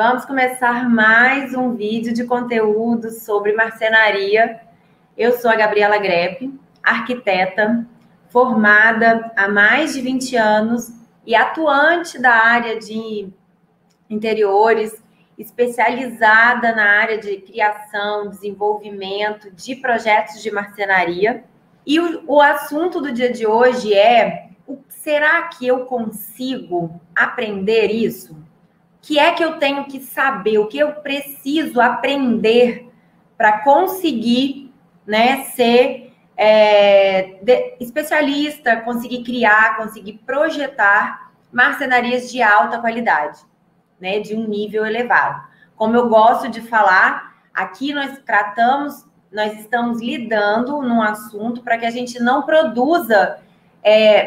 Vamos começar mais um vídeo de conteúdo sobre marcenaria. Eu sou a Gabriela Grepp, arquiteta, formada há mais de 20 anos e atuante da área de interiores, especializada na área de criação, desenvolvimento de projetos de marcenaria. E o assunto do dia de hoje é: será que eu consigo aprender isso? O que é que eu tenho que saber? O que eu preciso aprender para conseguir, né, ser especialista, conseguir criar, conseguir projetar marcenarias de alta qualidade, né, de um nível elevado. Como eu gosto de falar, aqui nós estamos lidando num assunto para que a gente não produza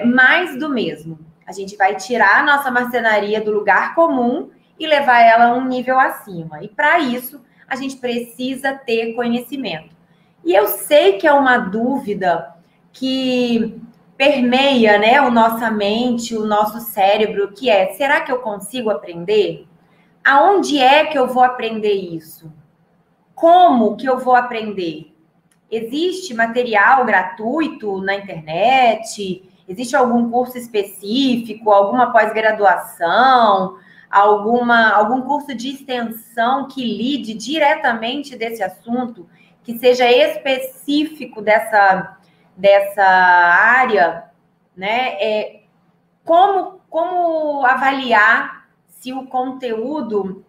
mais do mesmo. A gente vai tirar a nossa marcenaria do lugar comum e levar ela a um nível acima. E para isso, a gente precisa ter conhecimento. E eu sei que é uma dúvida que permeia, né, a nossa mente, o nosso cérebro, que é: será que eu consigo aprender? Aonde é que eu vou aprender isso? Como que eu vou aprender? Existe material gratuito na internet? Existe algum curso específico, alguma pós-graduação, algum curso de extensão que lide diretamente desse assunto, que seja específico dessa área, né? Como avaliar se o conteúdo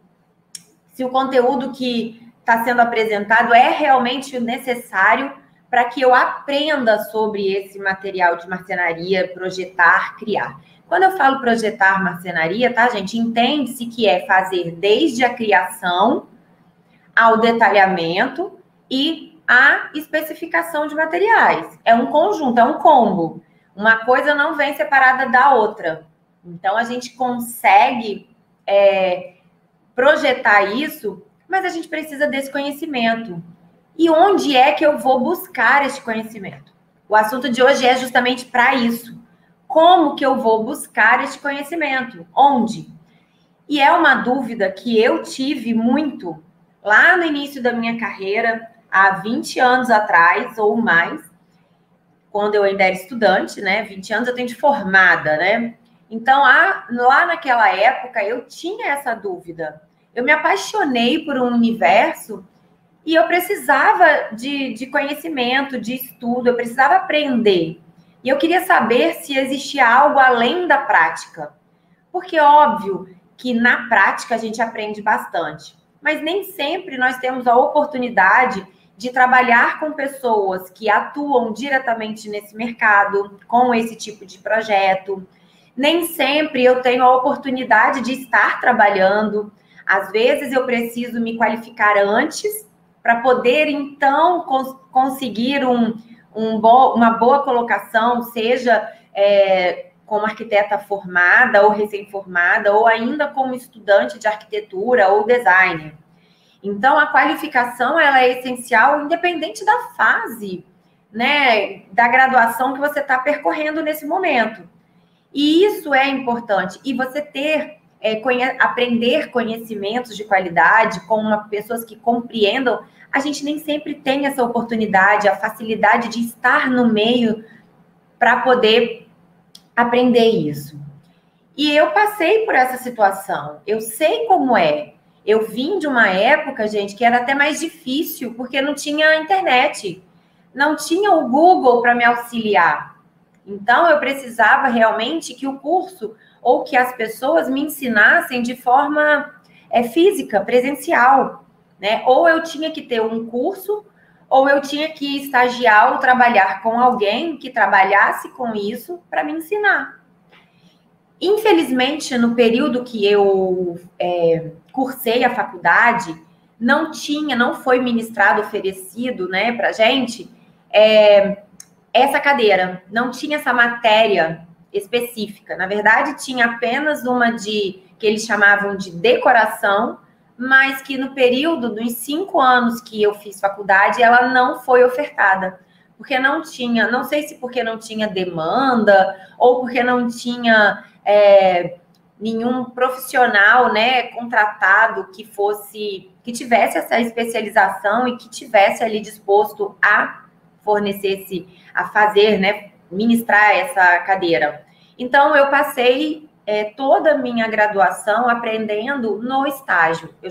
que está sendo apresentado é realmente necessário para que eu aprenda sobre esse material de marcenaria, projetar, criar. Quando eu falo projetar marcenaria, tá, gente? Entende-se que é fazer desde a criação ao detalhamento e a especificação de materiais. É um conjunto, é um combo. Uma coisa não vem separada da outra. Então, a gente consegue projetar isso, mas a gente precisa desse conhecimento. E onde é que eu vou buscar esse conhecimento? O assunto de hoje é justamente para isso. Como que eu vou buscar esse conhecimento? Onde? E é uma dúvida que eu tive muito lá no início da minha carreira, há 20 anos atrás ou mais, quando eu ainda era estudante, né? 20 anos eu tenho de formada, né? Então, lá naquela época, eu tinha essa dúvida. Eu me apaixonei por um universo e eu precisava de conhecimento, de estudo, eu precisava aprender. E eu queria saber se existia algo além da prática. Porque, óbvio, que na prática a gente aprende bastante. Mas nem sempre nós temos a oportunidade de trabalhar com pessoas que atuam diretamente nesse mercado, com esse tipo de projeto. Nem sempre eu tenho a oportunidade de estar trabalhando. Às vezes eu preciso me qualificar antes para poder, então, conseguir uma boa colocação, seja como arquiteta formada ou recém-formada, ou ainda como estudante de arquitetura ou designer. Então, a qualificação ela é essencial, independente da fase, né, da graduação que você está percorrendo nesse momento. E isso é importante. E você aprender conhecimentos de qualidade com pessoas que compreendam, a gente nem sempre tem essa oportunidade, a facilidade de estar no meio para poder aprender isso. E eu passei por essa situação, eu sei como é. Eu vim de uma época, gente, que era até mais difícil, porque não tinha internet, não tinha o Google para me auxiliar. Então, eu precisava realmente que o curso ou que as pessoas me ensinassem de forma física, presencial, né? Ou eu tinha que ter um curso, ou eu tinha que estagiar ou trabalhar com alguém que trabalhasse com isso para me ensinar. Infelizmente, no período que eu cursei a faculdade, não foi ministrado, oferecido, né, para gente essa cadeira, não tinha essa matéria específica. Na verdade, tinha apenas uma que eles chamavam de decoração, mas que no período dos 5 anos que eu fiz faculdade, ela não foi ofertada. Porque não tinha, não sei se porque não tinha demanda, ou porque não tinha nenhum profissional, né, contratado que tivesse essa especialização e que tivesse ali disposto a fornecer a fazer, né, ministrar essa cadeira. Então, eu passei toda a minha graduação aprendendo no estágio. Eu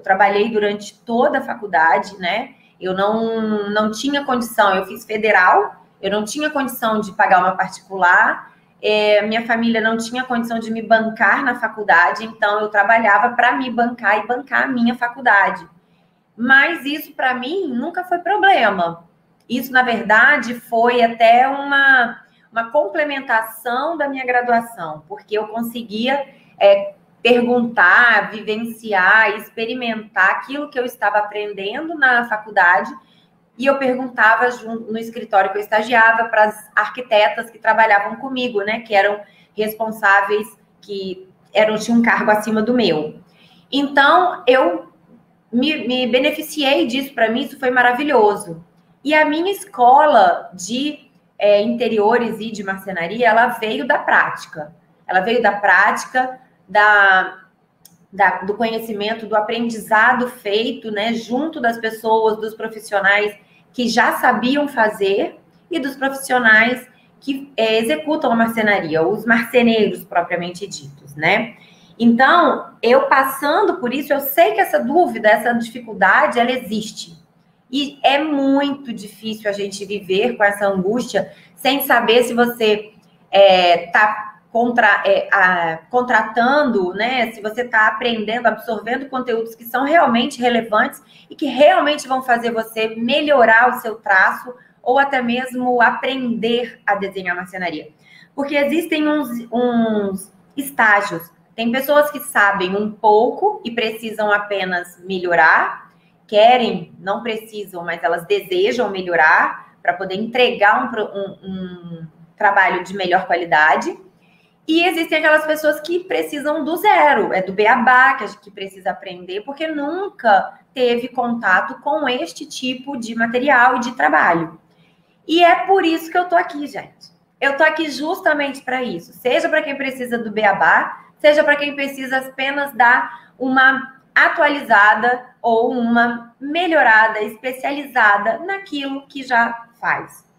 trabalhei durante toda a faculdade, né? Eu não tinha condição, eu fiz federal, eu não tinha condição de pagar uma particular, minha família não tinha condição de me bancar na faculdade, então eu trabalhava para me bancar e bancar a minha faculdade. Mas isso, para mim, nunca foi problema. Isso, na verdade, foi até uma complementação da minha graduação, porque eu conseguia perguntar, vivenciar, experimentar aquilo que eu estava aprendendo na faculdade, e eu perguntava no escritório que eu estagiava para as arquitetas que trabalhavam comigo, né, que eram responsáveis, tinham um cargo acima do meu. Então, eu me beneficiei disso, para mim isso foi maravilhoso. E a minha escola de interiores e de marcenaria, ela veio da prática. Ela veio da prática, do conhecimento, do aprendizado feito, né, junto das pessoas, dos profissionais que já sabiam fazer e dos profissionais que executam a marcenaria, os marceneiros propriamente ditos, né? Então, eu passando por isso, eu sei que essa dúvida, essa dificuldade, ela existe. E é muito difícil a gente viver com essa angústia sem saber se você está contratando, né? Se você está aprendendo, absorvendo conteúdos que são realmente relevantes e que realmente vão fazer você melhorar o seu traço ou até mesmo aprender a desenhar marcenaria. Porque existem uns estágios. Tem pessoas que sabem um pouco e precisam apenas melhorar, querem, não precisam, mas elas desejam melhorar para poder entregar um trabalho de melhor qualidade. E existem aquelas pessoas que precisam do zero, do beabá, que precisa aprender, porque nunca teve contato com este tipo de material e de trabalho. E é por isso que eu tô aqui, gente. Eu tô aqui justamente para isso. Seja para quem precisa do beabá, seja para quem precisa apenas dar uma atualizada ou uma melhorada, especializada naquilo que já faz.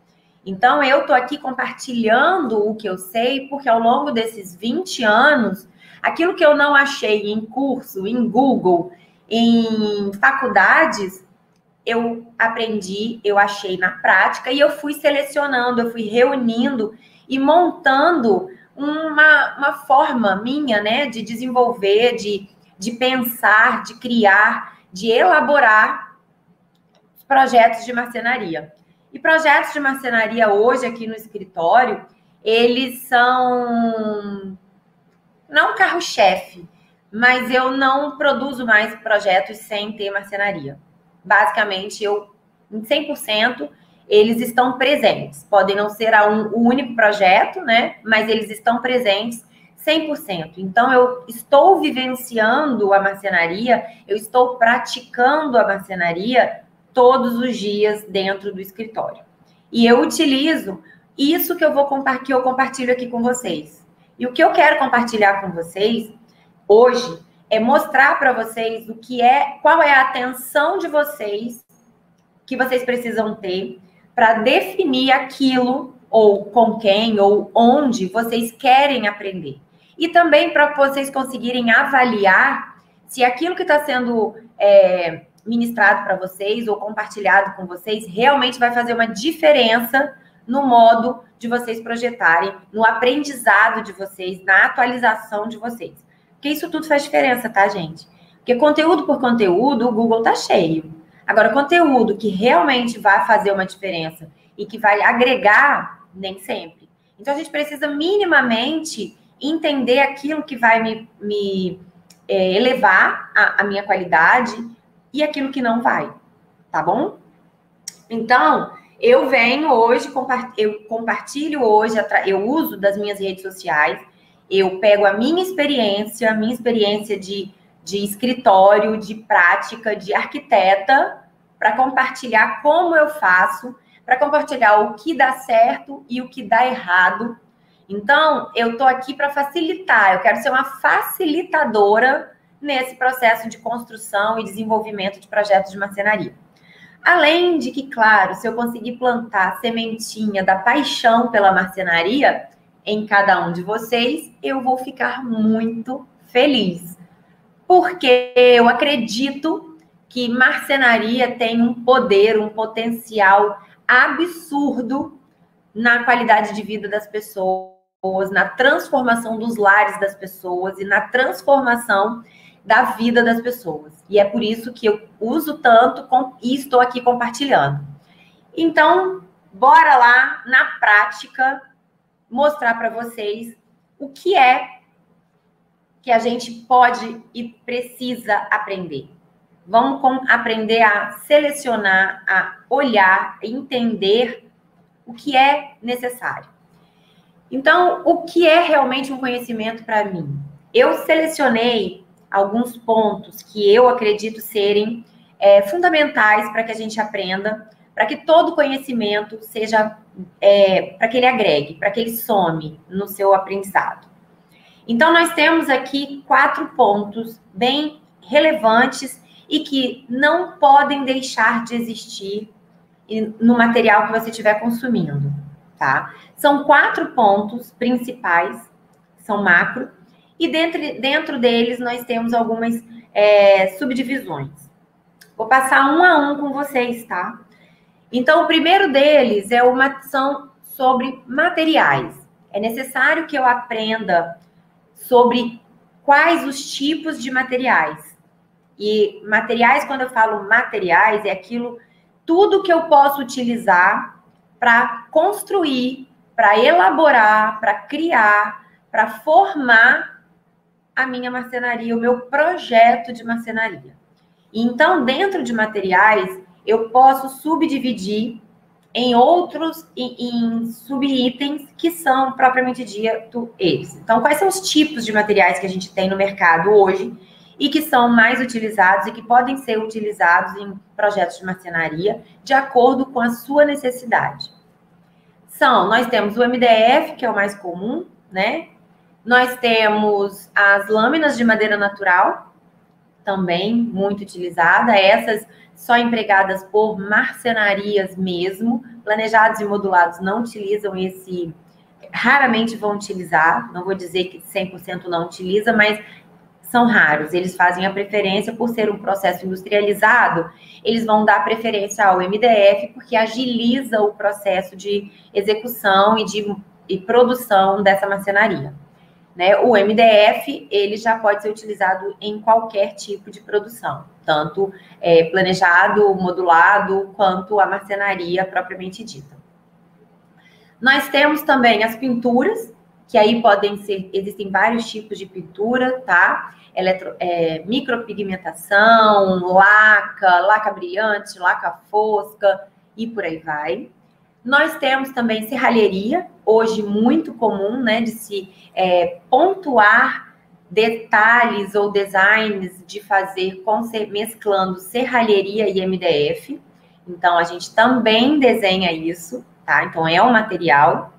Então, eu tô aqui compartilhando o que eu sei, porque ao longo desses 20 anos, aquilo que eu não achei em curso, em Google, em faculdades, eu aprendi, eu achei na prática e eu fui selecionando, eu fui reunindo e montando uma forma minha, né, de desenvolver, de pensar, de criar, de elaborar projetos de marcenaria. E projetos de marcenaria hoje aqui no escritório, eles são não carro-chefe, mas eu não produzo mais projetos sem ter marcenaria. Basicamente, em 100%, eles estão presentes. Podem não ser o único projeto, né? Mas eles estão presentes 100%. Então, eu estou vivenciando a marcenaria, eu estou praticando a marcenaria todos os dias dentro do escritório. E eu utilizo isso que eu compartilho aqui com vocês. E o que eu quero compartilhar com vocês hoje é mostrar para vocês qual é a atenção de vocês que vocês precisam ter para definir aquilo ou com quem ou onde vocês querem aprender. E também para vocês conseguirem avaliar se aquilo que está sendo ministrado para vocês ou compartilhado com vocês realmente vai fazer uma diferença no modo de vocês projetarem, no aprendizado de vocês, na atualização de vocês. Porque isso tudo faz diferença, tá, gente? Porque conteúdo por conteúdo, o Google tá cheio. Agora, conteúdo que realmente vai fazer uma diferença e que vai agregar, nem sempre. Então, a gente precisa minimamente entender aquilo que vai me elevar a minha qualidade e aquilo que não vai, tá bom? Então, eu venho hoje, eu compartilho hoje, eu uso das minhas redes sociais, eu pego a minha experiência de escritório, de prática, de arquiteta, para compartilhar como eu faço, para compartilhar o que dá certo e o que dá errado, Então, eu estou aqui para facilitar, eu quero ser uma facilitadora nesse processo de construção e desenvolvimento de projetos de marcenaria. Além de que, claro, se eu conseguir plantar a sementinha da paixão pela marcenaria em cada um de vocês, eu vou ficar muito feliz. Porque eu acredito que marcenaria tem um poder, um potencial absurdo na qualidade de vida das pessoas, na transformação dos lares das pessoas e na transformação da vida das pessoas. E é por isso que eu uso tanto e estou aqui compartilhando. Então, bora lá, na prática, mostrar para vocês o que é que a gente pode e precisa aprender. Vamos aprender a selecionar, a olhar, a entender o que é necessário. Então, o que é realmente um conhecimento para mim? Eu selecionei alguns pontos que eu acredito serem fundamentais para que a gente aprenda, para que todo conhecimento seja, para que ele agregue, para que ele some no seu aprendizado. Então, nós temos aqui 4 pontos bem relevantes e que não podem deixar de existir no material que você estiver consumindo, tá? São 4 pontos principais, são macro, e dentro deles nós temos algumas subdivisões. Vou passar um a um com vocês, tá? Então, o primeiro deles é uma ação sobre materiais. É necessário que eu aprenda sobre quais os tipos de materiais. E materiais, quando eu falo materiais, é aquilo, tudo que eu posso utilizar para construir, para elaborar, para criar, para formar a minha marcenaria, o meu projeto de marcenaria. Então, dentro de materiais, eu posso subdividir em outros, em subitens que são propriamente dito eles. Então, quais são os tipos de materiais que a gente tem no mercado hoje e que são mais utilizados e que podem ser utilizados em projetos de marcenaria de acordo com a sua necessidade? Nós temos o MDF, que é o mais comum, né? Nós temos as lâminas de madeira natural, também muito utilizada, essas só empregadas por marcenarias mesmo, planejados e modulados não utilizam esse, raramente vão utilizar, não vou dizer que 100% não utiliza, mas são raros, eles fazem a preferência por ser um processo industrializado, eles vão dar preferência ao MDF, porque agiliza o processo de execução e produção dessa marcenaria. Né? O MDF, ele já pode ser utilizado em qualquer tipo de produção, tanto planejado, modulado, quanto a marcenaria propriamente dita. Nós temos também as pinturas, que aí existem vários tipos de pintura, tá? Micropigmentação, laca brilhante, laca fosca e por aí vai. Nós temos também serralheria, hoje muito comum, né, de se pontuar detalhes ou designs de fazer mesclando serralheria e MDF. Então, a gente também desenha isso, tá? Então, é um material.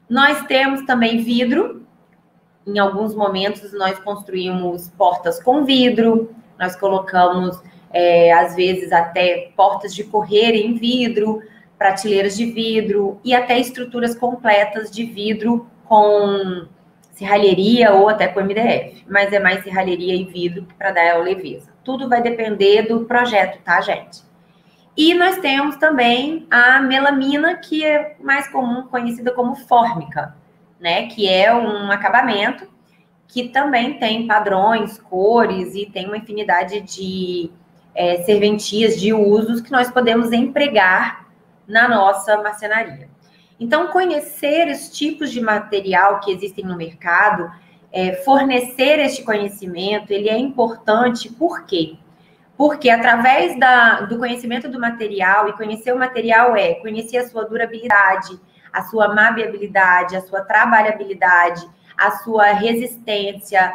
Nós temos também vidro. Em alguns momentos, nós construímos portas com vidro, nós colocamos, às vezes, até portas de correr em vidro, prateleiras de vidro e até estruturas completas de vidro com serralheria ou até com MDF. Mas é mais serralheria e vidro para dar a leveza. Tudo vai depender do projeto, tá, gente? E nós temos também a melamina, que é mais comum, conhecida como fórmica, né? Que é um acabamento que também tem padrões, cores e tem uma infinidade de serventias, de usos que nós podemos empregar na nossa marcenaria. Então, conhecer os tipos de material que existem no mercado, fornecer este conhecimento, ele é importante, por quê? Porque através do conhecimento do material, e conhecer o material conhecer a sua durabilidade, a sua maleabilidade, a sua trabalhabilidade, a sua resistência,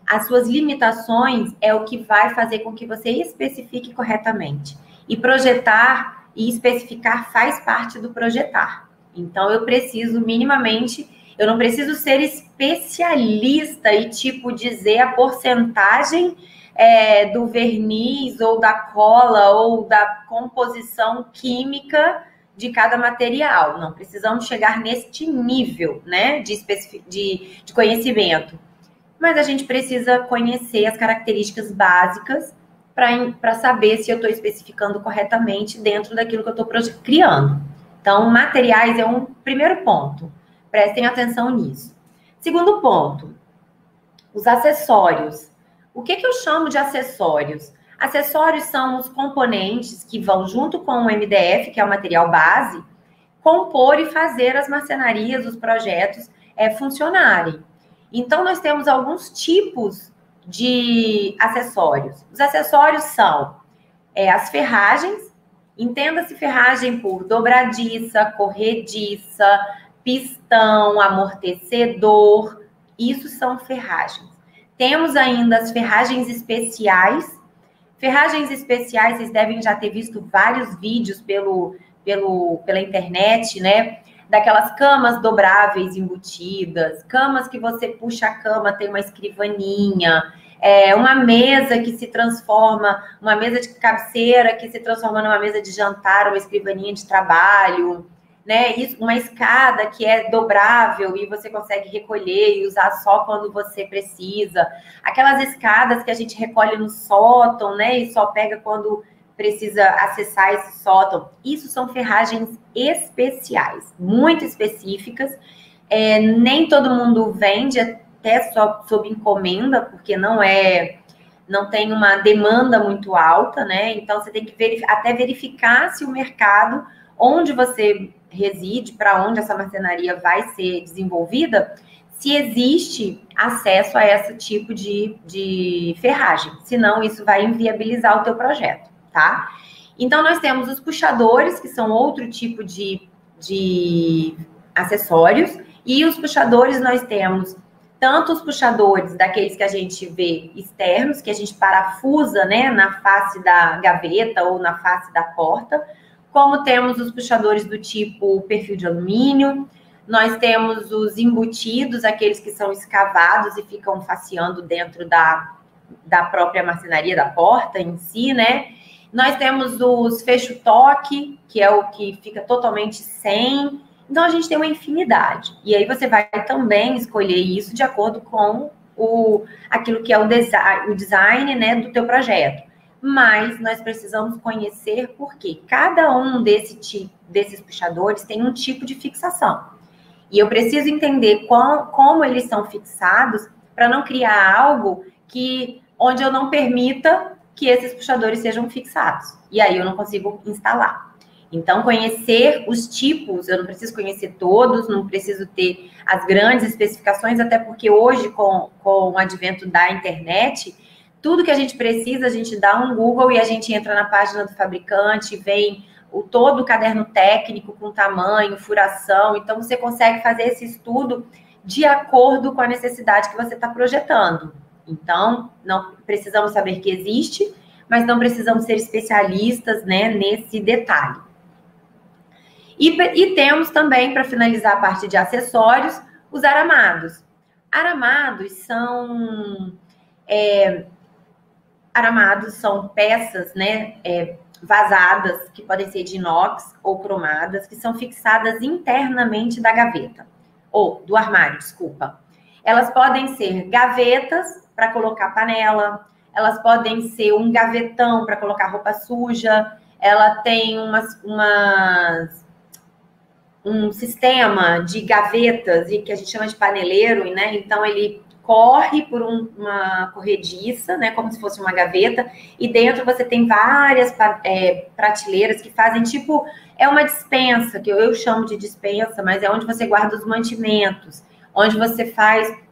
as suas limitações, é o que vai fazer com que você especifique corretamente. E projetar e especificar faz parte do projetar. Então, eu preciso minimamente Eu não preciso ser especialista e, tipo, dizer a porcentagem do verniz ou da cola ou da composição química de cada material. Não precisamos chegar neste nível, né, de conhecimento. Mas a gente precisa conhecer as características básicas para saber se eu estou especificando corretamente dentro daquilo que eu estou criando. Então, materiais é um primeiro ponto. Prestem atenção nisso. Segundo ponto, os acessórios. O que eu chamo de acessórios? Acessórios são os componentes que vão junto com o MDF, que é o material base, compor e fazer as marcenarias, os projetos funcionarem. Então, nós temos alguns tipos de acessórios. Os acessórios são as ferragens. Entenda-se ferragem por dobradiça, corrediça, pistão, amortecedor. Isso são ferragens. Temos ainda as ferragens especiais. Ferragens especiais, vocês devem já ter visto vários vídeos pela internet, né? Daquelas camas dobráveis embutidas, camas que você puxa a cama, tem uma escrivaninha, uma mesa que se transforma, uma mesa de cabeceira que se transforma numa mesa de jantar, uma escrivaninha de trabalho, né? Isso, uma escada que é dobrável e você consegue recolher e usar só quando você precisa. Aquelas escadas que a gente recolhe no sótão, né? E só pega quando precisa acessar esse sótão. Isso são ferragens especiais, muito específicas. Nem todo mundo vende, até só sob encomenda, porque não tem uma demanda muito alta, né? Então, você tem que verificar se o mercado onde você reside, para onde essa marcenaria vai ser desenvolvida, se existe acesso a esse tipo de ferragem. Senão, isso vai inviabilizar o teu projeto, tá? Então, nós temos os puxadores, que são outro tipo de acessórios, e os puxadores nós temos tanto os puxadores daqueles que a gente vê externos, que a gente parafusa, né, na face da gaveta ou na face da porta, como temos os puxadores do tipo perfil de alumínio, nós temos os embutidos, aqueles que são escavados e ficam faceando dentro da própria marcenaria da porta em si, né? Nós temos os fecho-toque, que é o que fica totalmente sem. Então, a gente tem uma infinidade. E aí, você vai também escolher isso de acordo com aquilo que é o design, né, do teu projeto. Mas nós precisamos conhecer porque cada um desses puxadores tem um tipo de fixação. E eu preciso entender como eles são fixados para não criar algo onde eu não permita que esses puxadores sejam fixados. E aí eu não consigo instalar. Então, conhecer os tipos, eu não preciso conhecer todos, não preciso ter as grandes especificações, até porque hoje, com o advento da internet, tudo que a gente precisa, a gente dá um Google e a gente entra na página do fabricante, vem todo o caderno técnico com tamanho, furação. Então, você consegue fazer esse estudo de acordo com a necessidade que você está projetando. Então, não precisamos saber que existe, mas não precisamos ser especialistas, né, nesse detalhe. E temos também, para finalizar a parte de acessórios, os aramados. Aramados são peças, né, vazadas, que podem ser de inox ou cromadas, que são fixadas internamente da gaveta, ou do armário, desculpa. Elas podem ser gavetas para colocar panela, elas podem ser um gavetão para colocar roupa suja, ela tem um sistema de gavetas, que a gente chama de paneleiro, né? Então, ele corre por uma corrediça, né? Como se fosse uma gaveta, e dentro você tem várias prateleiras que fazem tipo... É uma despensa, que eu chamo de despensa, mas é onde você guarda os mantimentos, onde você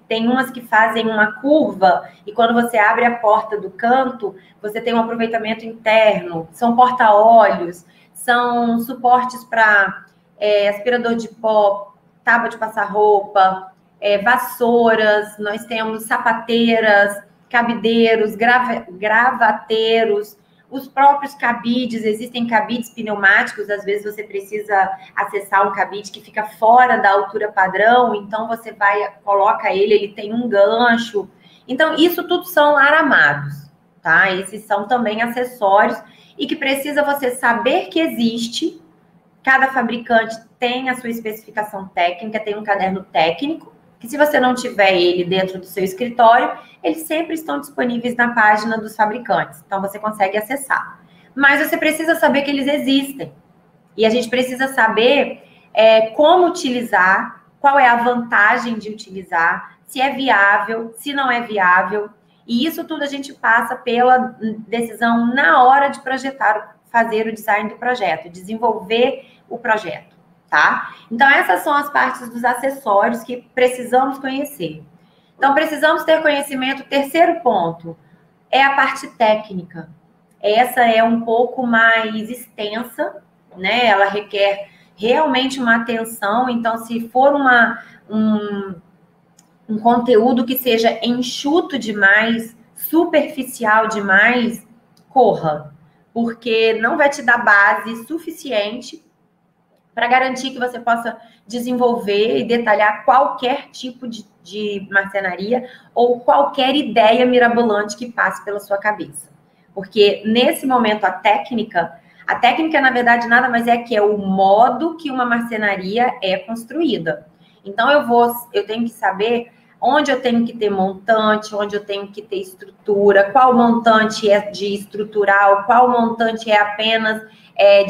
tem umas que fazem uma curva, e quando você abre a porta do canto, você tem um aproveitamento interno, são porta-olhos, são suportes para aspirador de pó, tábua de passar roupa, vassouras, nós temos sapateiras, cabideiros, gravateiros, os próprios cabides, existem cabides pneumáticos, às vezes você precisa acessar um cabide que fica fora da altura padrão, então você coloca ele tem um gancho. Então, isso tudo são aramados, tá? Esses são também acessórios e que precisa você saber que existe. Cada fabricante tem a sua especificação técnica, tem um caderno técnico, que se você não tiver ele dentro do seu escritório, eles sempre estão disponíveis na página dos fabricantes. Então, você consegue acessar. Mas você precisa saber que eles existem. E a gente precisa saber como utilizar, qual é a vantagem de utilizar, se é viável, se não é viável. E isso tudo a gente passa pela decisão na hora de projetar, fazer o design do projeto, desenvolver o projeto. Tá? Então, essas são as partes dos acessórios que precisamos conhecer. Então, precisamos ter conhecimento. Terceiro ponto é a parte técnica. Essa é um pouco mais extensa, né? Ela requer realmente uma atenção. Então, se for um conteúdo que seja enxuto demais, superficial demais, corra, porque não vai te dar base suficiente para garantir que você possa desenvolver e detalhar qualquer tipo de marcenaria ou qualquer ideia mirabolante que passe pela sua cabeça. Porque, nesse momento, a técnica, na verdade, nada mais é que é o modo que uma marcenaria é construída. Então, eu tenho que saber onde eu tenho que ter montante, onde eu tenho que ter estrutura, qual montante é de estrutural, qual montante é apenas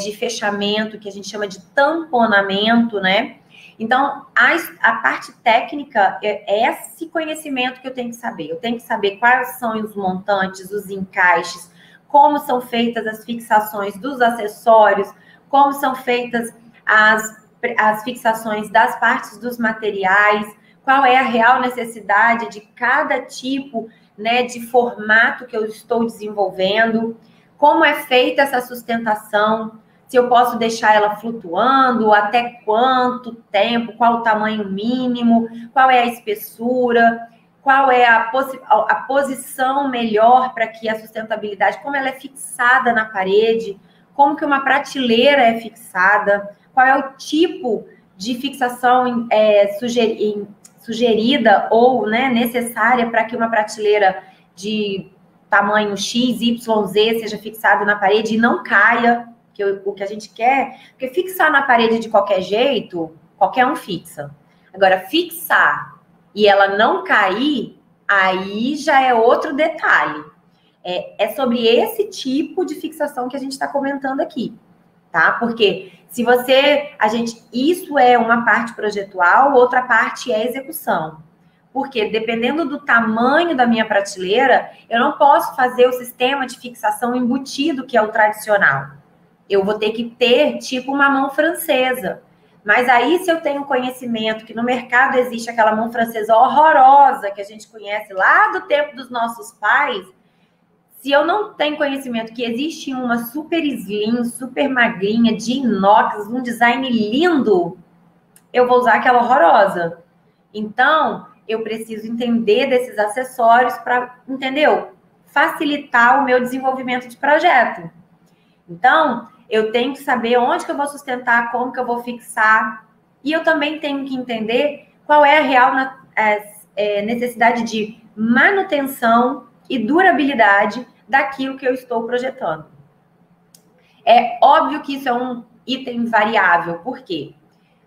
de fechamento, que a gente chama de tamponamento, né? Então, a parte técnica é esse conhecimento que eu tenho que saber. Eu tenho que saber quais são os montantes, os encaixes, como são feitas as fixações dos acessórios, como são feitas as fixações das partes dos materiais, qual é a real necessidade de cada tipo, né, de formato que eu estou desenvolvendo, como é feita essa sustentação, se eu posso deixar ela flutuando, até quanto tempo, qual o tamanho mínimo, qual é a espessura, qual é a posição melhor para que a sustentabilidade, como ela é fixada na parede, como que uma prateleira é fixada, qual é o tipo de fixação sugerida ou, né, necessária para que uma prateleira de tamanho X, Y, Z seja fixada na parede e não caia, que o que a gente quer, porque fixar na parede de qualquer jeito, qualquer um fixa. Agora, fixar e ela não cair, aí já é outro detalhe. É sobre esse tipo de fixação que a gente está comentando aqui, tá? Porque se isso é uma parte projetual, outra parte é execução. Porque dependendo do tamanho da minha prateleira, eu não posso fazer o sistema de fixação embutido, que é o tradicional. Eu vou ter que ter tipo uma mão francesa. Mas aí, se eu tenho conhecimento que no mercado existe aquela mão francesa horrorosa que a gente conhece lá do tempo dos nossos pais, se eu não tenho conhecimento que existe uma super slim, super magrinha, de inox, um design lindo, eu vou usar aquela horrorosa. Então, eu preciso entender desses acessórios para, entendeu? Facilitar o meu desenvolvimento de projeto. Então, eu tenho que saber onde que eu vou sustentar, como que eu vou fixar. E eu também tenho que entender qual é a real necessidade de manutenção e durabilidade daquilo que eu estou projetando. É óbvio que isso é um item variável. Por quê?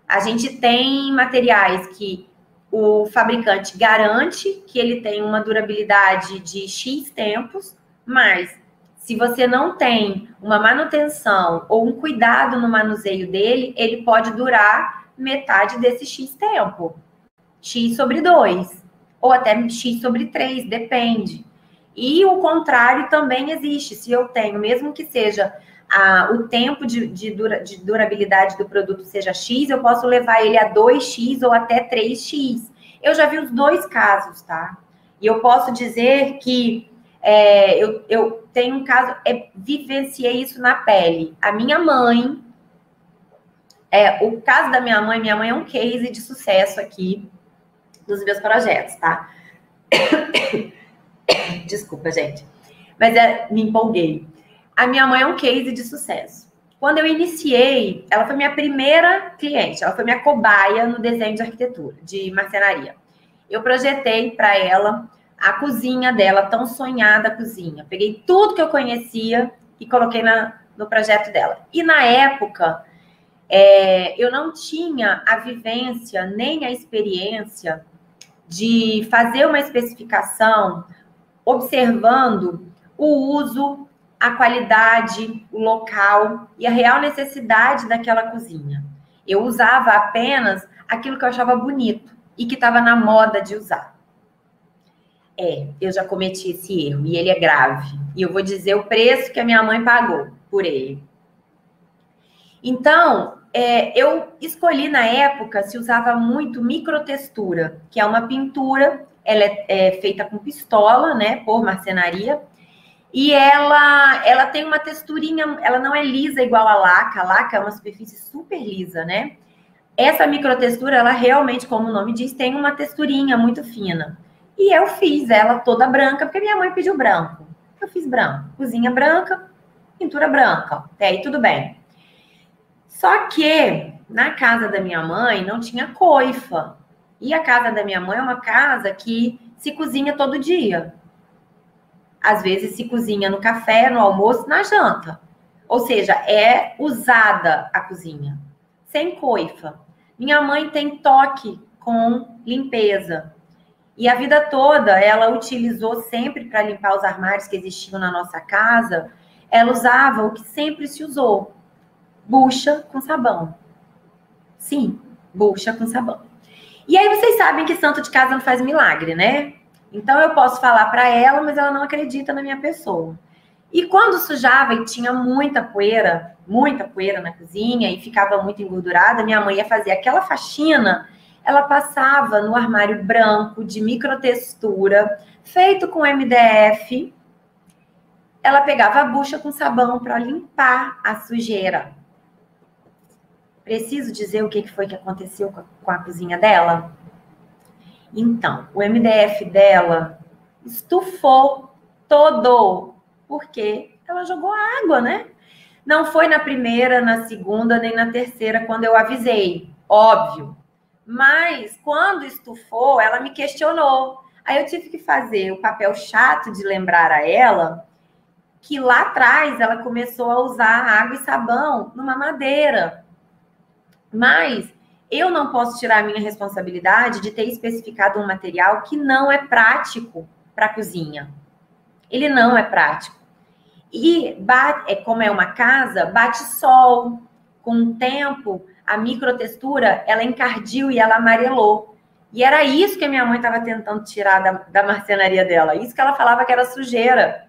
A gente tem materiais que o fabricante garante que ele tem uma durabilidade de X tempos, mas se você não tem uma manutenção ou um cuidado no manuseio dele, ele pode durar metade desse X tempo. X sobre 2, ou até X sobre 3, depende. E o contrário também existe. Se eu tenho, mesmo que seja o tempo de durabilidade do produto seja X, eu posso levar ele a 2X ou até 3X. Eu já vi os dois casos, tá? E eu posso dizer que eu tenho um caso, vivenciei isso na pele. A minha mãe, o caso da minha mãe é um case de sucesso aqui nos meus projetos, tá? Desculpa, gente. Mas me empolguei. a minha mãe é um case de sucesso. Quando eu iniciei, ela foi minha primeira cliente, ela foi minha cobaia no desenho de arquitetura, de marcenaria. Eu projetei para ela a cozinha dela, tão sonhada cozinha. Peguei tudo que eu conhecia e coloquei no projeto dela. E na época, eu não tinha a vivência nem a experiência de fazer uma especificação observando o uso, a qualidade, o local e a real necessidade daquela cozinha. Eu usava apenas aquilo que eu achava bonito e que estava na moda de usar. Eu já cometi esse erro e ele é grave. E eu vou dizer o preço que a minha mãe pagou por ele. Então, eu escolhi na época, se usava muito microtextura, que é uma pintura, ela é feita com pistola, né, por marcenaria, e ela tem uma texturinha, ela não é lisa igual a laca é uma superfície super lisa, né? Essa microtextura, ela realmente, como o nome diz, tem uma texturinha muito fina. E eu fiz ela toda branca, porque minha mãe pediu branco. Eu fiz branco, cozinha branca, pintura branca, até aí tudo bem. Só que na casa da minha mãe não tinha coifa. E a casa da minha mãe é uma casa que se cozinha todo dia. Às vezes se cozinha no café, no almoço, na janta. Ou seja, é usada a cozinha, sem coifa. Minha mãe tem toque com limpeza. E a vida toda ela utilizou sempre para limpar os armários que existiam na nossa casa, ela usava o que sempre se usou. Bucha com sabão. Sim, bucha com sabão. E aí vocês sabem que santo de casa não faz milagre, né? Então eu posso falar para ela, mas ela não acredita na minha pessoa. E quando sujava e tinha muita poeira na cozinha e ficava muito engordurada, minha mãe ia fazer aquela faxina, ela passava no armário branco de microtextura, feito com MDF. Ela pegava a bucha com sabão para limpar a sujeira. Preciso dizer o que foi que aconteceu com a cozinha dela? Então, o MDF dela estufou todo, porque ela jogou água, né? Não foi na primeira, na segunda, nem na terceira, quando eu avisei, óbvio. Mas, quando estufou, ela me questionou. Aí eu tive que fazer o papel chato de lembrar a ela que lá atrás ela começou a usar água e sabão numa madeira. Mas eu não posso tirar a minha responsabilidade de ter especificado um material que não é prático para a cozinha. Ele não é prático. E como é uma casa, bate sol. Com o tempo, a microtextura, ela encardiu e ela amarelou. E era isso que a minha mãe estava tentando tirar da marcenaria dela. Isso que ela falava que era sujeira.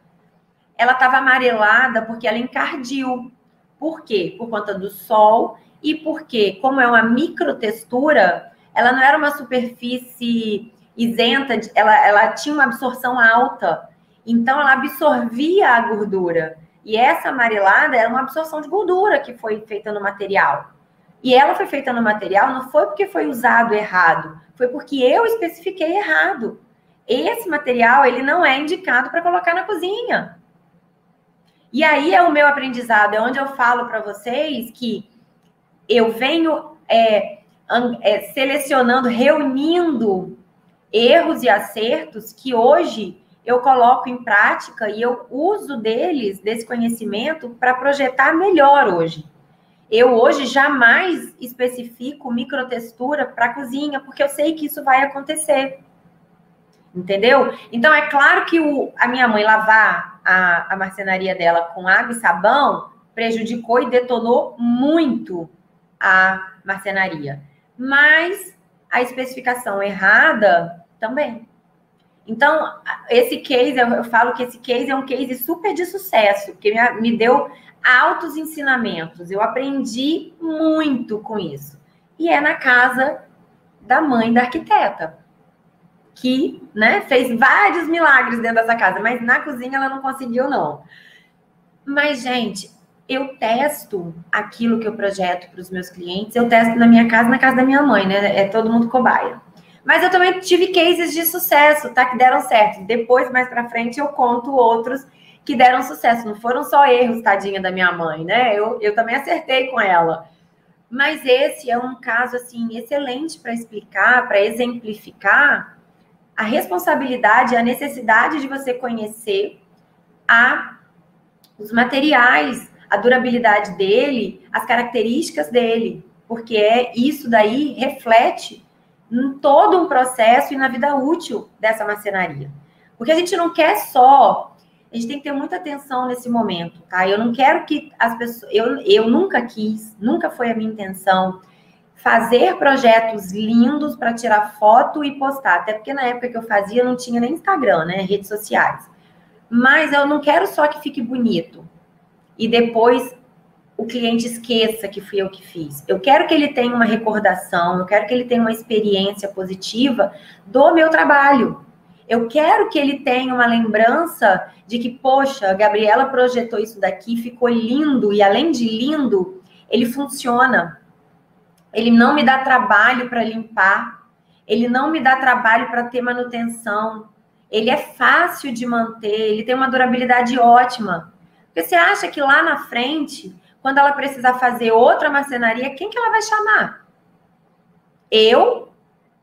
Ela estava amarelada porque ela encardiu. Por quê? Por conta do sol e porque, como é uma microtextura, ela não era uma superfície isenta, ela tinha uma absorção alta. Então, ela absorvia a gordura. E essa amarelada era uma absorção de gordura que foi feita no material. E ela foi feita no material não foi porque foi usado errado, foi porque eu especifiquei errado. Esse material, ele não é indicado para colocar na cozinha. E aí é o meu aprendizado, é onde eu falo para vocês que eu venho selecionando, reunindo erros e acertos que hoje eu coloco em prática e eu uso desse conhecimento para projetar melhor hoje. Eu hoje jamais especifico microtextura para cozinha, porque eu sei que isso vai acontecer. Entendeu? Então, é claro que a minha mãe lavar a marcenaria dela com água e sabão prejudicou e detonou muito a marcenaria. Mas a especificação errada também. Então, esse case, eu falo que esse case é um case super de sucesso, porque me deu altos ensinamentos. Eu aprendi muito com isso. E é na casa da mãe da arquiteta, que, né, fez vários milagres dentro dessa casa, mas na cozinha ela não conseguiu, não. Mas, gente, eu testo aquilo que eu projeto para os meus clientes, eu testo na minha casa, na casa da minha mãe, né? É todo mundo cobaia. Mas eu também tive cases de sucesso, tá? Que deram certo. Depois, mais para frente, eu conto outros que deram sucesso. Não foram só erros, tadinha da minha mãe, né? Eu também acertei com ela. Mas esse é um caso, assim, excelente para explicar, para exemplificar a responsabilidade, a necessidade de você conhecer os materiais, a durabilidade dele, as características dele, porque isso daí reflete em todo um processo e na vida útil dessa marcenaria. Porque a gente não quer só, a gente tem que ter muita atenção nesse momento, tá? Eu não quero que as pessoas, eu nunca quis, nunca foi a minha intenção fazer projetos lindos para tirar foto e postar, até porque na época que eu fazia não tinha nem Instagram, né, redes sociais. Mas eu não quero só que fique bonito e depois o cliente esqueça que fui eu que fiz. Eu quero que ele tenha uma recordação, eu quero que ele tenha uma experiência positiva do meu trabalho. Eu quero que ele tenha uma lembrança de que, poxa, a Gabriela projetou isso daqui, ficou lindo, e além de lindo, ele funciona. Ele não me dá trabalho para limpar, ele não me dá trabalho para ter manutenção, ele é fácil de manter, ele tem uma durabilidade ótima. Porque você acha que lá na frente, quando ela precisar fazer outra marcenaria, quem que ela vai chamar? Eu,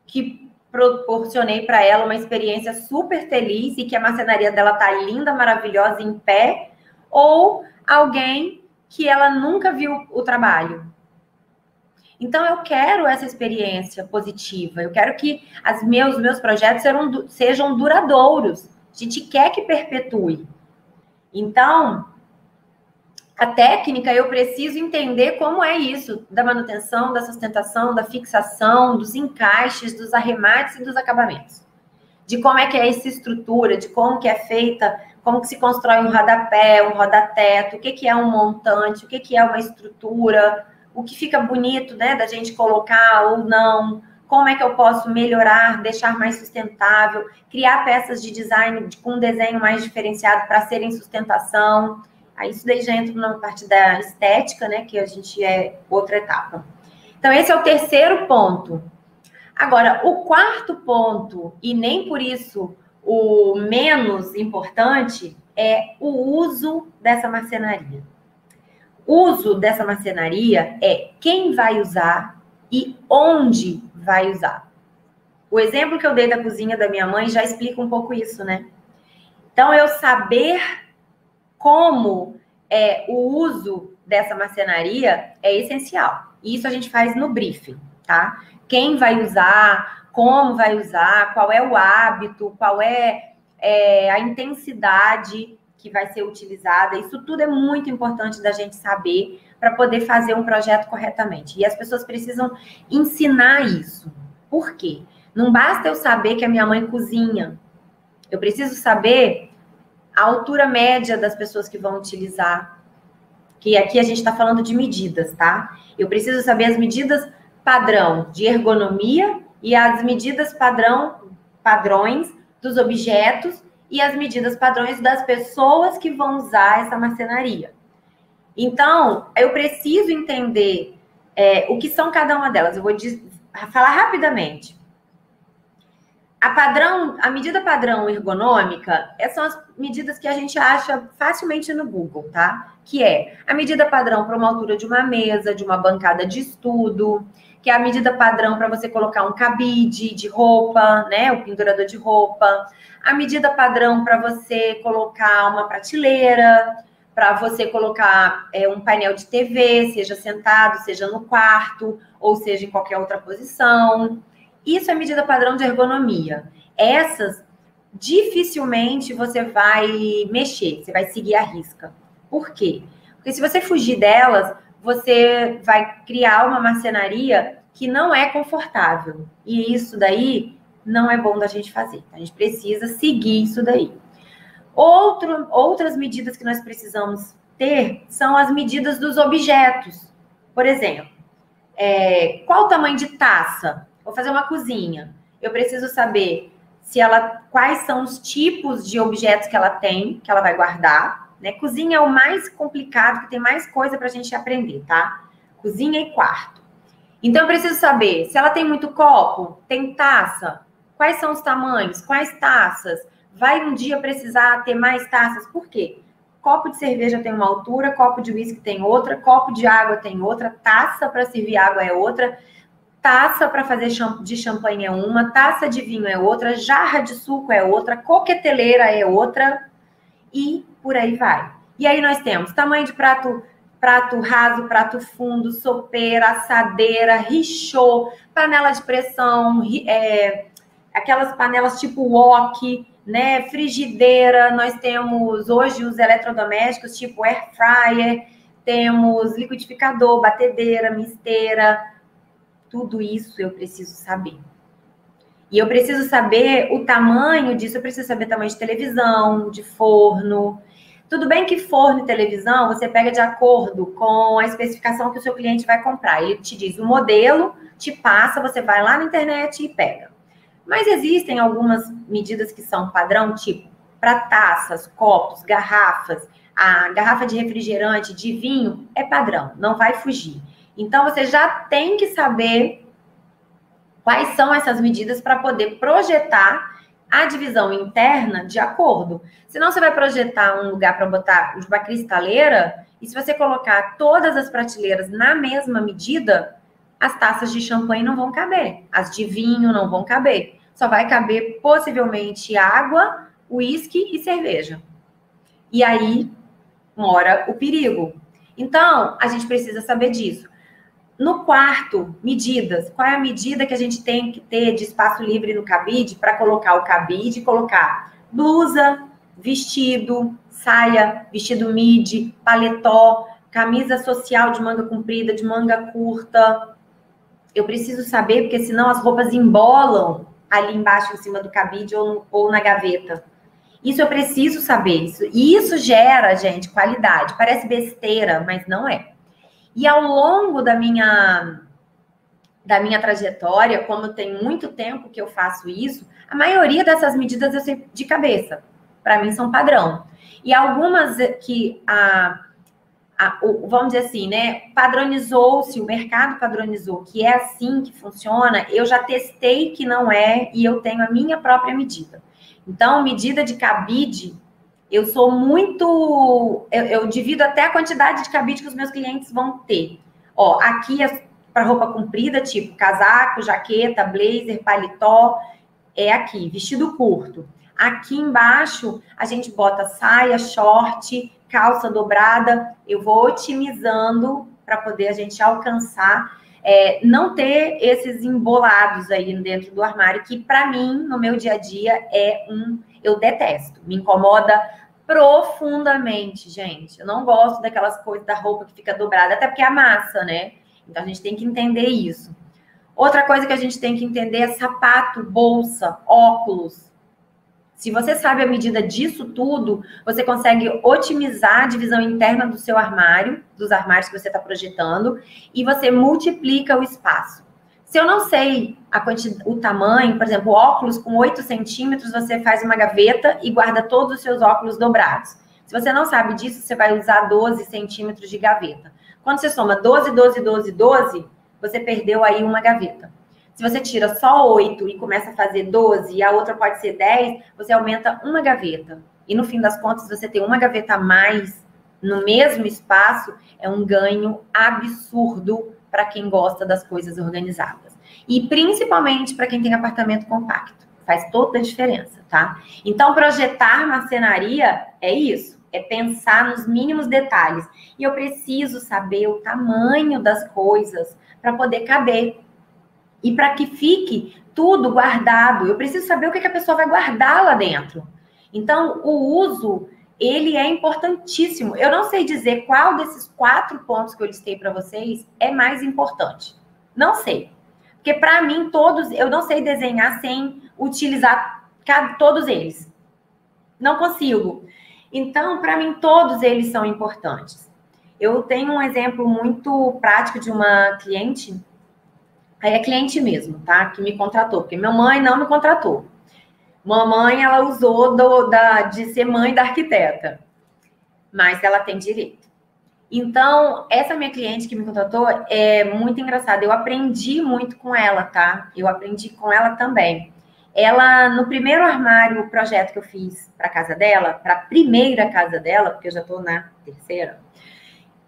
que proporcionei para ela uma experiência super feliz e que a marcenaria dela tá linda, maravilhosa, em pé, ou alguém que ela nunca viu o trabalho? Então, eu quero essa experiência positiva. Eu quero que os meus projetos sejam duradouros. A gente quer que perpetue. Então, a técnica, eu preciso entender como é isso, da manutenção, da sustentação, da fixação, dos encaixes, dos arremates e dos acabamentos. De como é que é essa estrutura, de como que é feita, como que se constrói um rodapé, um rodateto, o que que é um montante, o que que é uma estrutura, o que fica bonito, né, da gente colocar ou não, como é que eu posso melhorar, deixar mais sustentável, criar peças de design com um desenho mais diferenciado para serem sustentação. Aí isso daí já entra na parte da estética, né, que a gente é outra etapa. Então, esse é o terceiro ponto. Agora, o quarto ponto, e nem por isso o menos importante, é o uso dessa marcenaria. O uso dessa marcenaria é quem vai usar e onde vai usar. O exemplo que eu dei da cozinha da minha mãe já explica um pouco isso, né? Então, eu saber como é o uso dessa marcenaria é essencial. E isso a gente faz no briefing, tá? Quem vai usar, como vai usar, qual é o hábito, qual é a intensidade que vai ser utilizada. Isso tudo é muito importante da gente saber para poder fazer um projeto corretamente. E as pessoas precisam ensinar isso. Por quê? Não basta eu saber que a minha mãe cozinha. Eu preciso saber a altura média das pessoas que vão utilizar. Que aqui a gente está falando de medidas, tá? Eu preciso saber as medidas padrão de ergonomia e as medidas padrões dos objetos e as medidas padrões das pessoas que vão usar essa marcenaria. Então, eu preciso entender o que são cada uma delas. Eu vou falar rapidamente. A medida padrão ergonômica, essas são as medidas que a gente acha facilmente no Google, tá? Que é a medida padrão para uma altura de uma mesa, de uma bancada de estudo, que é a medida padrão para você colocar um cabide de roupa, né? O pendurador de roupa. A medida padrão para você colocar uma prateleira, para você colocar um painel de TV, seja sentado, seja no quarto, ou seja em qualquer outra posição. Isso é medida padrão de ergonomia. Essas, dificilmente você vai mexer, você vai seguir à risca. Por quê? Porque se você fugir delas, você vai criar uma marcenaria que não é confortável. E isso daí não é bom da gente fazer. A gente precisa seguir isso daí. Outras medidas que nós precisamos ter são as medidas dos objetos. Por exemplo, qual o tamanho de taça? Vou fazer uma cozinha. Eu preciso saber quais são os tipos de objetos que ela tem, que ela vai guardar. Né? Cozinha é o mais complicado, que tem mais coisa para a gente aprender, tá? Cozinha e quarto. Então, eu preciso saber se ela tem muito copo, tem taça, quais são os tamanhos, quais taças. Vai um dia precisar ter mais taças. Por quê? copo de cerveja tem uma altura, copo de uísque tem outra, copo de água tem outra, taça para servir água é outra, taça para fazer de champanhe é uma, taça de vinho é outra, jarra de suco é outra, coqueteleira é outra e por aí vai. E aí nós temos tamanho de prato raso, prato fundo, sopeira, assadeira, richô, panela de pressão, aquelas panelas tipo wok, né, frigideira. Nós temos hoje os eletrodomésticos tipo air fryer, temos liquidificador, batedeira, misteira. Tudo isso eu preciso saber. E eu preciso saber o tamanho disso, eu preciso saber o tamanho de televisão, de forno. Tudo bem que forno e televisão você pega de acordo com a especificação que o seu cliente vai comprar. Ele te diz o modelo, te passa, você vai lá na internet e pega. Mas existem algumas medidas que são padrão, tipo para taças, copos, garrafas, a garrafa de refrigerante, de vinho, é padrão, não vai fugir. Então, você já tem que saber quais são essas medidas para poder projetar a divisão interna de acordo. Senão, você vai projetar um lugar para botar uma cristaleira e se você colocar todas as prateleiras na mesma medida, as taças de champanhe não vão caber, as de vinho não vão caber. Só vai caber, possivelmente, água, uísque e cerveja. E aí mora o perigo. Então, a gente precisa saber disso. No quarto, medidas. Qual é a medida que a gente tem que ter de espaço livre no cabide para colocar o cabide, colocar blusa, vestido, saia, vestido midi, paletó, camisa social de manga comprida, de manga curta. Eu preciso saber, porque senão as roupas embolam ali embaixo, em cima do cabide ou na gaveta. Isso eu preciso saber. E isso gera, gente, qualidade. Parece besteira, mas não é. E ao longo da minha trajetória, como tem muito tempo que eu faço isso, a maioria dessas medidas eu sei de cabeça. Para mim são padrão. E algumas que vamos dizer assim, né? Padronizou-se, o mercado padronizou que é assim que funciona, eu já testei que não é e eu tenho a minha própria medida. Então, medida de cabide, eu sou muito... Eu divido até a quantidade de cabide que os meus clientes vão ter. Ó, aqui é para roupa comprida, tipo casaco, jaqueta, blazer, paletó, é aqui, vestido curto. Aqui embaixo, a gente bota saia, short, calça dobrada. Eu vou otimizando para poder a gente alcançar, não ter esses embolados aí dentro do armário, que para mim, no meu dia a dia, eu detesto. Me incomoda profundamente, gente. Eu não gosto daquelas coisas da roupa que fica dobrada, até porque amassa, né? Então, a gente tem que entender isso. Outra coisa que a gente tem que entender é sapato, bolsa, óculos. Se você sabe a medida disso tudo, você consegue otimizar a divisão interna do seu armário, dos armários que você está projetando, e você multiplica o espaço. Se eu não sei o tamanho, por exemplo, óculos com 8 centímetros, você faz uma gaveta e guarda todos os seus óculos dobrados. Se você não sabe disso, você vai usar 12 centímetros de gaveta. Quando você soma 12, 12, 12, 12, você perdeu aí uma gaveta. Se você tira só 8 e começa a fazer 12 e a outra pode ser 10, você aumenta uma gaveta. E no fim das contas, você tem uma gaveta a mais no mesmo espaço, é um ganho absurdo para quem gosta das coisas organizadas. E principalmente para quem tem apartamento compacto. Faz toda a diferença, tá? Então, projetar marcenaria é isso. É pensar nos mínimos detalhes. E eu preciso saber o tamanho das coisas para poder caber. E para que fique tudo guardado, eu preciso saber o que a pessoa vai guardar lá dentro. Então, o uso, ele é importantíssimo. Eu não sei dizer qual desses 4 pontos que eu listei para vocês é mais importante. Não sei. Porque, para mim, todos... Eu não sei desenhar sem utilizar todos eles. Não consigo. Então, para mim, todos eles são importantes. Eu tenho um exemplo muito prático de uma cliente... Aí é cliente mesmo, tá? Que me contratou, porque minha mãe não me contratou. Mamãe, ela usou de ser mãe da arquiteta, mas ela tem direito. Então, essa minha cliente que me contratou é muito engraçada. Eu aprendi muito com ela, tá? Eu aprendi com ela também. Ela, no primeiro armário, o projeto que eu fiz para a casa dela, para a primeira casa dela, porque eu já estou na terceira,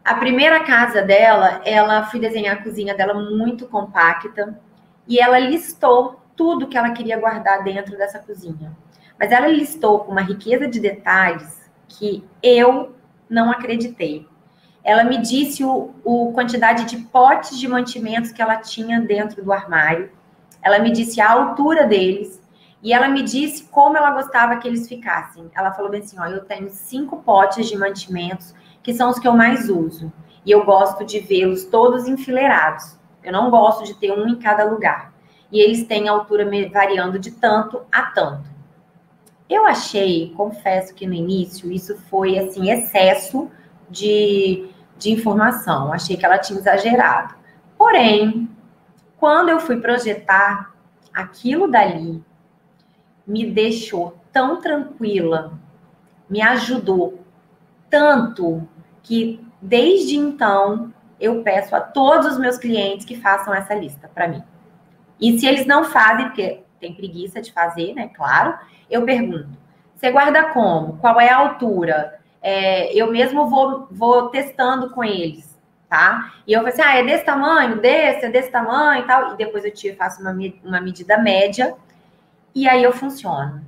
a primeira casa dela, ela fui desenhar a cozinha dela muito compacta e ela listou tudo que ela queria guardar dentro dessa cozinha. Mas ela listou com uma riqueza de detalhes que eu não acreditei. Ela me disse a quantidade de potes de mantimentos que ela tinha dentro do armário. Ela me disse a altura deles. E ela me disse como ela gostava que eles ficassem. Ela falou bem assim, ó, eu tenho 5 potes de mantimentos, que são os que eu mais uso. E eu gosto de vê-los todos enfileirados. Eu não gosto de ter um em cada lugar. E eles têm altura variando de tanto a tanto. Eu achei, confesso que no início, isso foi, assim, excesso de informação. Achei que ela tinha exagerado. Porém, quando eu fui projetar aquilo dali, me deixou tão tranquila, me ajudou tanto, que desde então eu peço a todos os meus clientes que façam essa lista para mim. E se eles não fazem, porque tem preguiça de fazer, né? Claro, eu pergunto: você guarda como? Qual é a altura? Eu mesmo vou testando com eles, tá? E eu falo assim, é desse tamanho, é desse tamanho e tal. E depois eu faço uma medida média e aí eu funciono.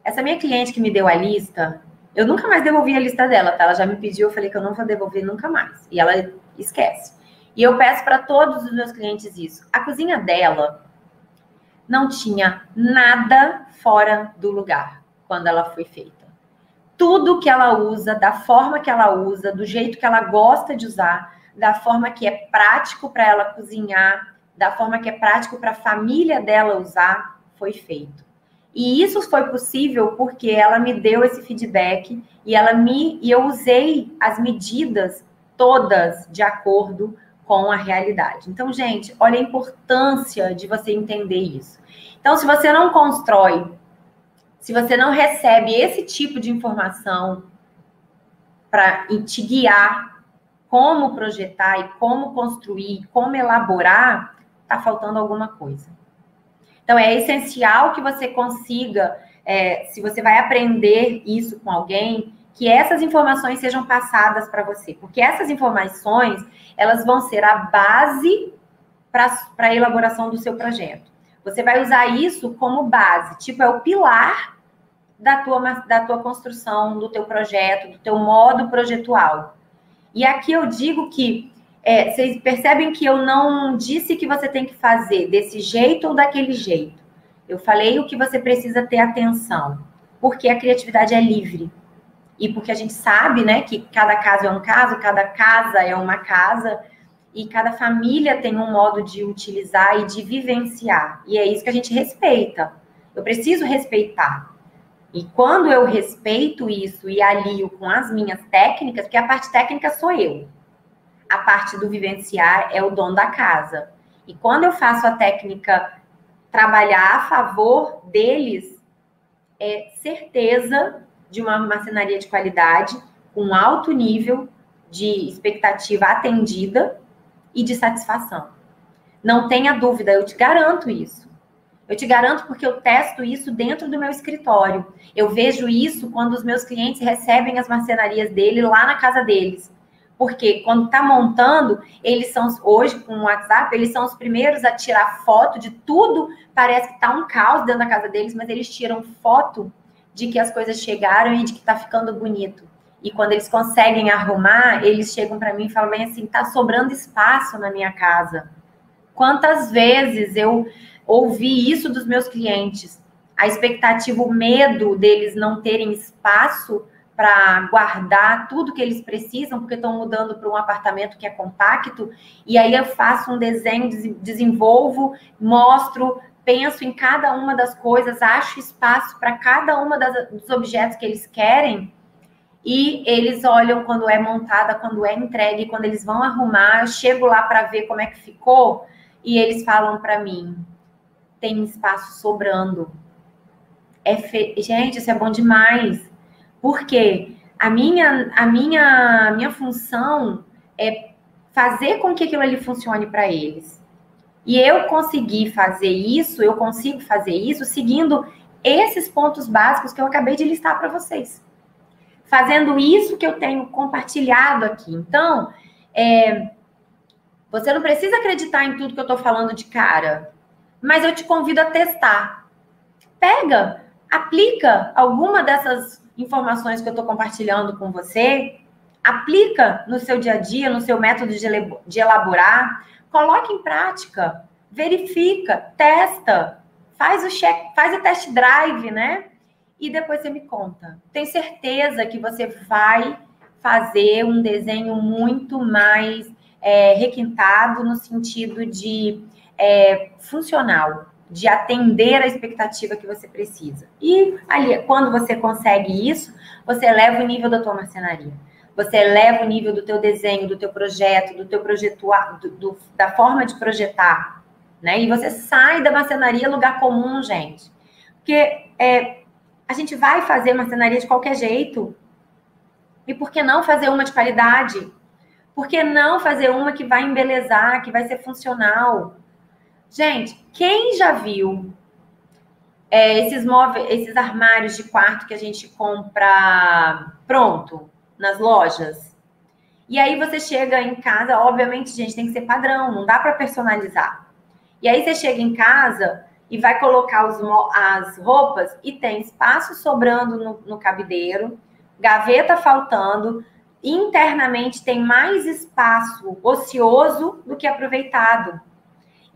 Essa minha cliente que me deu a lista, eu nunca mais devolvi a lista dela, tá? Ela já me pediu, eu falei que eu não vou devolver nunca mais. E ela esquece. E eu peço para todos os meus clientes isso. A cozinha dela não tinha nada fora do lugar quando ela foi feita. Tudo que ela usa, da forma que ela usa, do jeito que ela gosta de usar, da forma que é prático para ela cozinhar, da forma que é prático para a família dela usar, foi feito. E isso foi possível porque ela me deu esse feedback e eu usei as medidas todas de acordo com a realidade. Então, gente, olha a importância de você entender isso. Então, se você não constrói, se você não recebe esse tipo de informação para te guiar como projetar e como construir, como elaborar, está faltando alguma coisa. Então, é essencial que você consiga, se você vai aprender isso com alguém, que essas informações sejam passadas para você. Porque essas informações, elas vão ser a base para a elaboração do seu projeto. Você vai usar isso como base, tipo, é o pilar da tua construção, do teu projeto, do teu modo projetual. E aqui eu digo que vocês percebem que eu não disse que você tem que fazer desse jeito ou daquele jeito. Eu falei o que você precisa ter atenção, porque a criatividade é livre. E porque a gente sabe, né, que cada caso é um caso, cada casa é uma casa, e cada família tem um modo de utilizar e de vivenciar. E é isso que a gente respeita. Eu preciso respeitar. E quando eu respeito isso e alio com as minhas técnicas, porque a parte técnica sou eu. A parte do vivenciar é o dono da casa. E quando eu faço a técnica trabalhar a favor deles, é certeza de uma marcenaria de qualidade, com alto nível de expectativa atendida e de satisfação. Não tenha dúvida, eu te garanto isso. Eu te garanto porque eu testo isso dentro do meu escritório. Eu vejo isso quando os meus clientes recebem as marcenarias dele lá na casa deles. Porque quando está montando, eles são, hoje com o WhatsApp, eles são os primeiros a tirar foto de tudo. Parece que está um caos dentro da casa deles, mas eles tiram foto de que as coisas chegaram e de que está ficando bonito. E quando eles conseguem arrumar, eles chegam para mim e falam bem assim, está sobrando espaço na minha casa. Quantas vezes eu ouvi isso dos meus clientes? A expectativa, o medo deles não terem espaço para guardar tudo que eles precisam, porque estão mudando para um apartamento que é compacto, e aí eu faço um desenho, desenvolvo, mostro, penso em cada uma das coisas, acho espaço para cada uma dos objetos que eles querem, e eles olham quando é montada, quando é entregue, quando eles vão arrumar, eu chego lá para ver como é que ficou, e eles falam para mim, tem espaço sobrando. Gente, isso é bom demais. Porque a minha função é fazer com que aquilo ali funcione para eles. E eu consegui fazer isso, eu consigo fazer isso seguindo esses pontos básicos que eu acabei de listar para vocês. Fazendo isso que eu tenho compartilhado aqui. Então, você não precisa acreditar em tudo que eu estou falando de cara, mas eu te convido a testar. Pega, aplica alguma dessas informações que eu estou compartilhando com você, aplica no seu dia a dia, no seu método de elaborar, coloque em prática, verifica, testa, faz o test drive, né? E depois você me conta. Tenho certeza que você vai fazer um desenho muito mais requintado no sentido de funcional, de atender a expectativa que você precisa. E ali, quando você consegue isso, você eleva o nível da tua marcenaria. Você eleva o nível do teu desenho, do teu projeto, do teu da forma de projetar, né? E você sai da marcenaria lugar comum, gente. Porque a gente vai fazer marcenaria de qualquer jeito. E por que não fazer uma de qualidade? Por que não fazer uma que vai embelezar, que vai ser funcional? Gente, quem já viu esses armários de quarto que a gente compra pronto nas lojas? E aí você chega em casa, obviamente, gente, tem que ser padrão, não dá para personalizar. E aí você chega em casa e vai colocar as roupas e tem espaço sobrando no cabideiro, gaveta faltando, internamente tem mais espaço ocioso do que aproveitado.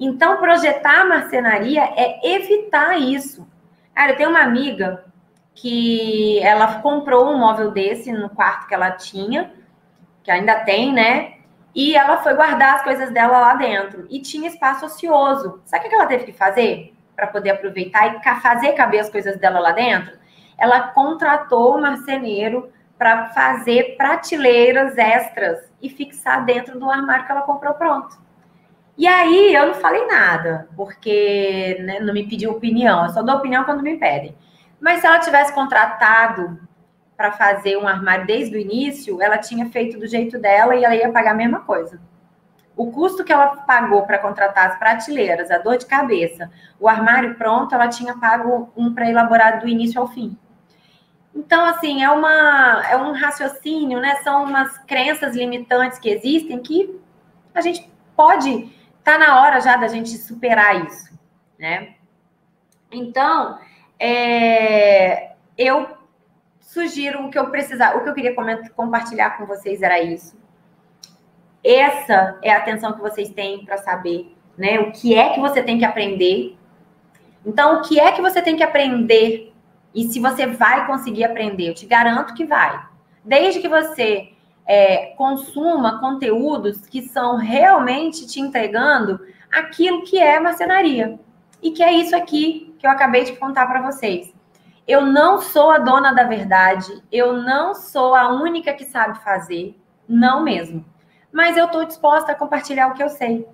Então, projetar a marcenaria é evitar isso. Cara, eu tenho uma amiga que ela comprou um móvel desse no quarto que ela tinha, que ainda tem, né? E ela foi guardar as coisas dela lá dentro. E tinha espaço ocioso. Sabe o que ela teve que fazer para poder aproveitar e fazer caber as coisas dela lá dentro? Ela contratou um marceneiro para fazer prateleiras extras e fixar dentro do armário que ela comprou pronto. E aí eu não falei nada, porque né, não me pediu opinião. Eu só dou opinião quando me pedem. Mas se ela tivesse contratado para fazer um armário desde o início, ela tinha feito do jeito dela e ela ia pagar a mesma coisa. O custo que ela pagou para contratar as prateleiras, a dor de cabeça, o armário pronto, ela tinha pago um para elaborar do início ao fim. Então, assim, é um raciocínio, né? São umas crenças limitantes que existem que a gente pode... Tá na hora já da gente superar isso, né? Então, eu sugiro o que eu precisar, o que eu queria compartilhar com vocês era isso. Essa é a atenção que vocês têm para saber, né? O que é que você tem que aprender. Então, o que é que você tem que aprender? E se você vai conseguir aprender, eu te garanto que vai. Desde que você consuma conteúdos que são realmente te entregando aquilo que é marcenaria. E que é isso aqui que eu acabei de contar para vocês. Eu não sou a dona da verdade, eu não sou a única que sabe fazer, não mesmo. Mas eu estou disposta a compartilhar o que eu sei.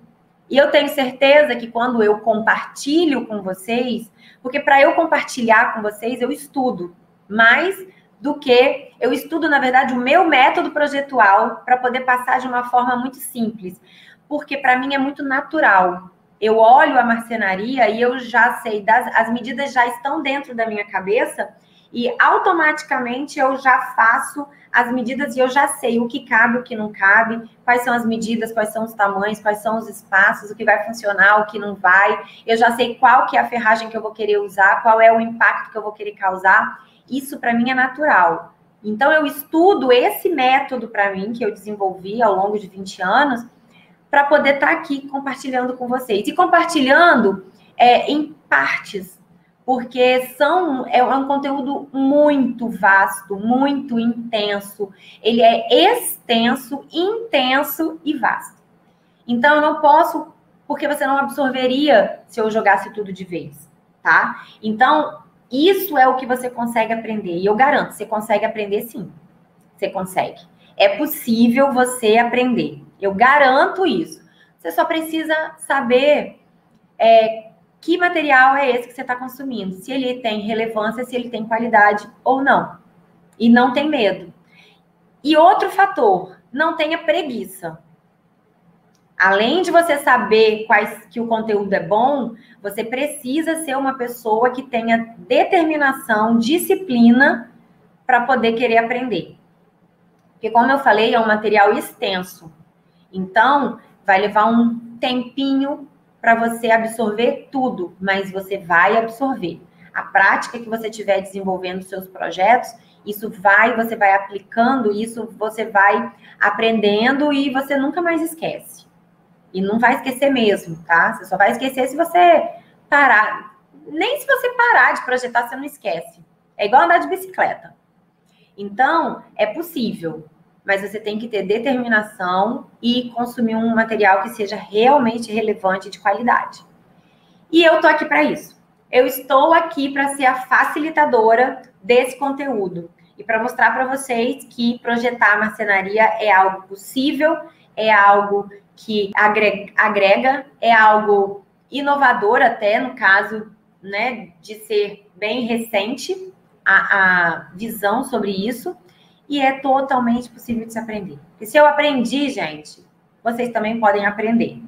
E eu tenho certeza que quando eu compartilho com vocês, porque para eu compartilhar com vocês, eu estudo mais do que eu estudo, na verdade, o meu método projetual para poder passar de uma forma muito simples. Porque para mim é muito natural. Eu olho a marcenaria e eu já sei, as medidas já estão dentro da minha cabeça e automaticamente eu já faço as medidas e eu já sei o que cabe, o que não cabe, quais são as medidas, quais são os tamanhos, quais são os espaços, o que vai funcionar, o que não vai. Eu já sei qual que é a ferragem que eu vou querer usar, qual é o impacto que eu vou querer causar. Isso para mim é natural. Então eu estudo esse método para mim, que eu desenvolvi ao longo de 20 anos, para poder estar aqui compartilhando com vocês. E compartilhando em partes, porque é um conteúdo muito vasto, muito intenso. Ele é extenso, intenso e vasto. Então, eu não posso, porque você não absorveria se eu jogasse tudo de vez, tá? Então, isso é o que você consegue aprender. E eu garanto, você consegue aprender sim. Você consegue. É possível você aprender. Eu garanto isso. Você só precisa saber que material é esse que você está consumindo. Se ele tem relevância, se ele tem qualidade ou não. E não tem medo. E outro fator, não tenha preguiça. Além de você saber que o conteúdo é bom, você precisa ser uma pessoa que tenha determinação, disciplina para poder querer aprender. Porque, como eu falei, é um material extenso. Então, vai levar um tempinho para você absorver tudo, mas você vai absorver. A prática que você estiver desenvolvendo seus projetos, você vai aplicando isso, você vai aprendendo e você nunca mais esquece. E não vai esquecer mesmo, tá? Você só vai esquecer se você parar. Nem se você parar de projetar, você não esquece. É igual andar de bicicleta. Então, é possível, mas você tem que ter determinação e consumir um material que seja realmente relevante e de qualidade. E eu tô aqui para isso. Eu estou aqui para ser a facilitadora desse conteúdo e para mostrar para vocês que projetar marcenaria é algo possível, é algo que agrega, é algo inovador até, no caso, né, de ser bem recente a visão sobre isso, e é totalmente possível de se aprender. E se eu aprendi, gente, vocês também podem aprender.